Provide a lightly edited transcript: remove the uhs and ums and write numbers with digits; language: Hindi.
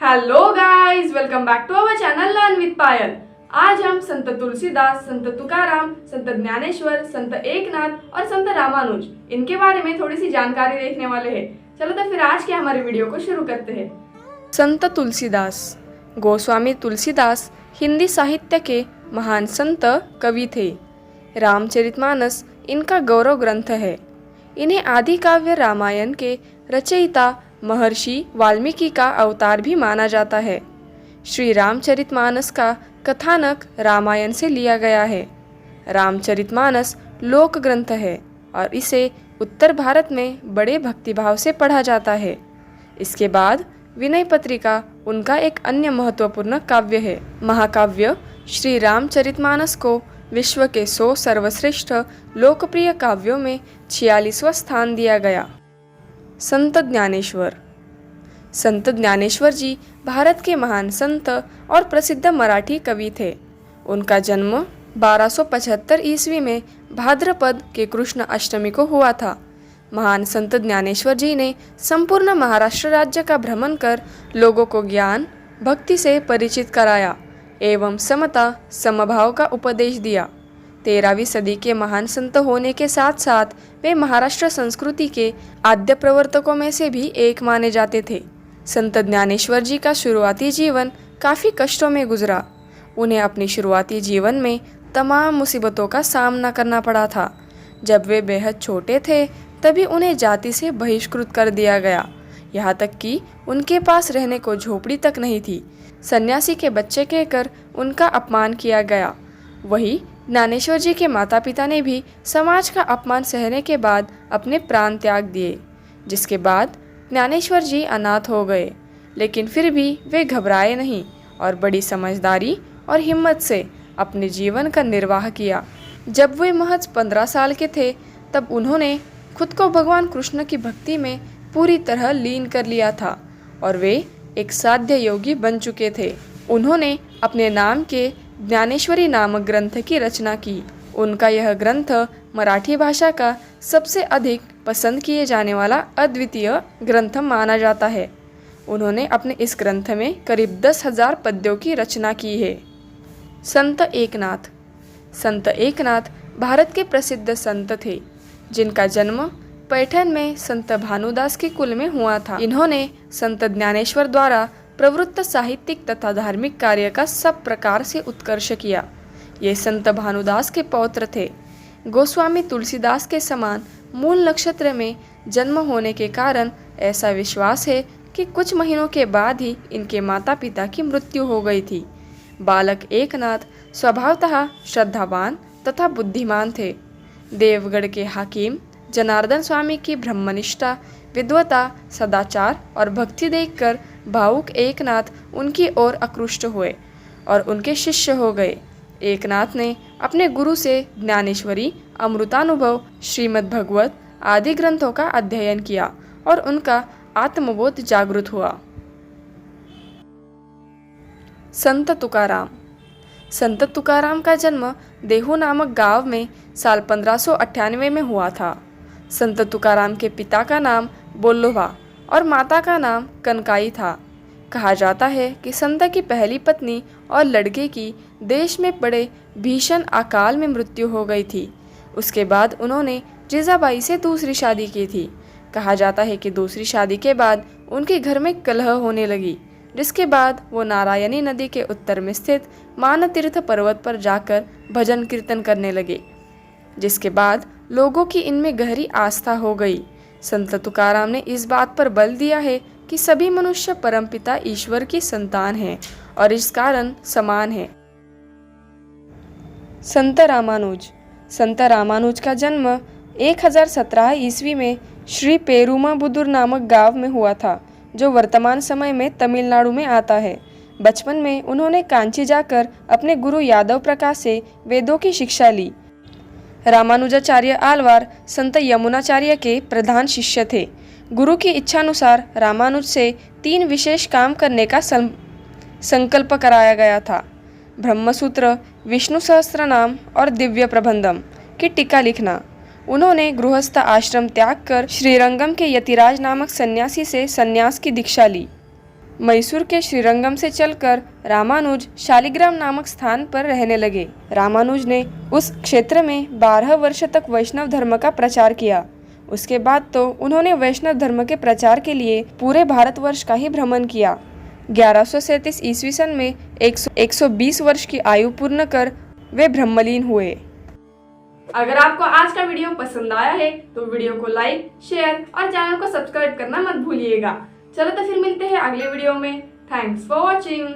Hello guys, welcome back to our channel learn with Payal. आज हम संत तुलसीदास, संत तुकाराम, संत ज्ञानेश्वर, संत एकनाथ और संत रामानुज इनके बारे में थोड़ी सी जानकारी देखने वाले हैं। चलो तो फिर आज के हमारे वीडियो को शुरू करते हैं। संत तुलसीदास। गोस्वामी तुलसीदास हिंदी साहित्य के महान संत कवि थे। रामचरितमानस इनका गौरव ग्रंथ है। इन्हें आदि काव्य रामायण के रचयिता महर्षि वाल्मीकि का अवतार भी माना जाता है। श्री रामचरितमानस का कथानक रामायण से लिया गया है। रामचरितमानस लोक ग्रंथ है और इसे उत्तर भारत में बड़े भक्तिभाव से पढ़ा जाता है। इसके बाद विनय पत्रिका उनका एक अन्य महत्वपूर्ण काव्य है। महाकाव्य श्री रामचरितमानस को विश्व के 100 सर्वश्रेष्ठ लोकप्रिय काव्यों में 46वां स्थान दिया गया। संत ज्ञानेश्वर। संत ज्ञानेश्वर जी भारत के महान संत और प्रसिद्ध मराठी कवि थे। उनका जन्म 1275 ईस्वी में भाद्रपद के कृष्ण अष्टमी को हुआ था। महान संत ज्ञानेश्वर जी ने संपूर्ण महाराष्ट्र राज्य का भ्रमण कर लोगों को ज्ञान, भक्ति से परिचित कराया एवं समता, समभाव का उपदेश दिया। 13वीं सदी के महान संत होने के साथ साथ वे महाराष्ट्र संस्कृति के आद्य प्रवर्तकों में से भी एक माने जाते थे। संत ज्ञानेश्वर जी का शुरुआती जीवन काफ़ी कष्टों में गुजरा। उन्हें अपनी शुरुआती जीवन में तमाम मुसीबतों का सामना करना पड़ा था। जब वे बेहद छोटे थे तभी उन्हें जाति से बहिष्कृत कर दिया गया। यहाँ तक कि उनके पास रहने को झोपड़ी तक नहीं थी। सन्यासी के बच्चे कहकर उनका अपमान किया गया। वही ज्ञानेश्वर जी के माता पिता ने भी समाज का अपमान सहने के बाद अपने प्राण त्याग दिए, जिसके बाद ज्ञानेश्वर जी अनाथ हो गए। लेकिन फिर भी वे घबराए नहीं और बड़ी समझदारी और हिम्मत से अपने जीवन का निर्वाह किया। जब वे महज 15 साल के थे तब उन्होंने खुद को भगवान कृष्ण की भक्ति में पूरी तरह लीन कर लिया था और वे एक साध्य योगी बन चुके थे। उन्होंने अपने नाम के ज्ञानेश्वरी नामक ग्रंथ की रचना की। उनका यह ग्रंथ मराठी भाषा का सबसे अधिक पसंद किए जाने वाला अद्वितीय ग्रंथ माना जाता है। उन्होंने अपने इस ग्रंथ में करीब 10,000 पद्यों की रचना की है। संत एकनाथ। संत एकनाथ भारत के प्रसिद्ध संत थे, जिनका जन्म पैठण में संत भानुदास के कुल में हुआ था। इन्होंने संत ज्ञानेश्वर द्वारा प्रवृत्त साहित्यिक तथा धार्मिक कार्य का सब प्रकार से उत्कर्ष किया। ये संत भानुदास के पौत्र थे। गोस्वामी तुलसीदास के समान मूल नक्षत्र में जन्म होने के कारण ऐसा विश्वास है कि कुछ महीनों के बाद ही इनके माता पिता की मृत्यु हो गई थी। बालक एकनाथ स्वभावतः श्रद्धावान तथा बुद्धिमान थे। देवगढ़ के हाकिम जनार्दन स्वामी की ब्रह्मनिष्ठा, विद्वता, सदाचार और भक्ति देखकर भावुक एकनाथ उनकी ओर आकृष्ट हुए और उनके शिष्य हो गए। एकनाथ ने अपने गुरु से ज्ञानेश्वरी, अमृतानुभव, श्रीमद् भगवत आदि ग्रंथों का अध्ययन किया और उनका आत्मबोध जागृत हुआ। संत तुकाराम। संत तुकाराम का जन्म देहू नामक गांव में साल 1598 में हुआ था। संत तुकाराम के पिता का नाम बोल्लोभा और माता का नाम कनकाई था। कहा जाता है कि संत की पहली पत्नी और लड़के की देश में पड़े भीषण अकाल में मृत्यु हो गई थी। उसके बाद उन्होंने जीजाबाई से दूसरी शादी की थी। कहा जाता है कि दूसरी शादी के बाद उनके घर में कलह होने लगी, जिसके बाद वो नारायणी नदी के उत्तर में स्थित मानतीर्थ पर्वत पर जाकर भजन कीर्तन करने लगे, जिसके बाद लोगों की इनमें गहरी आस्था हो गई। संत तुकाराम ने इस बात पर बल दिया है कि सभी मनुष्य परमपिता ईश्वर की संतान हैं और इस कारण समान हैं। संत रामानुज। संत रामानुज का जन्म 1017 ईस्वी में श्री पेरुमाबुदुर नामक गांव में हुआ था, जो वर्तमान समय में तमिलनाडु में आता है। बचपन में उन्होंने कांची जाकर अपने गुरु यादव प्रकाश से वेदों की शिक्षा ली। रामानुजाचार्य आलवार संत यमुनाचार्य के प्रधान शिष्य थे। गुरु की इच्छानुसार रामानुज से 3 विशेष काम करने का संकल्प कराया गया था: ब्रह्मसूत्र, विष्णु सहस्त्रनाम और दिव्य प्रबंधम की टीका लिखना। उन्होंने गृहस्थ आश्रम त्याग कर श्रीरंगम के यतिराज नामक सन्यासी से सन्यास की दीक्षा ली। मैसूर के श्रीरंगम से चलकर रामानुज शालिग्राम नामक स्थान पर रहने लगे। रामानुज ने उस क्षेत्र में 12 वर्ष तक वैष्णव धर्म का प्रचार किया। उसके बाद तो उन्होंने वैष्णव धर्म के प्रचार के लिए पूरे भारतवर्ष का ही भ्रमण किया। 1137 ईस्वी सन में 120 वर्ष की आयु पूर्ण कर वे ब्रह्मलीन हुए। अगर आपको आज का वीडियो पसंद आया है तो वीडियो को लाइक, शेयर और चैनल को सब्सक्राइब करना मत भूलिएगा। चलो तो फिर मिलते हैं अगले वीडियो में। Thanks for watching.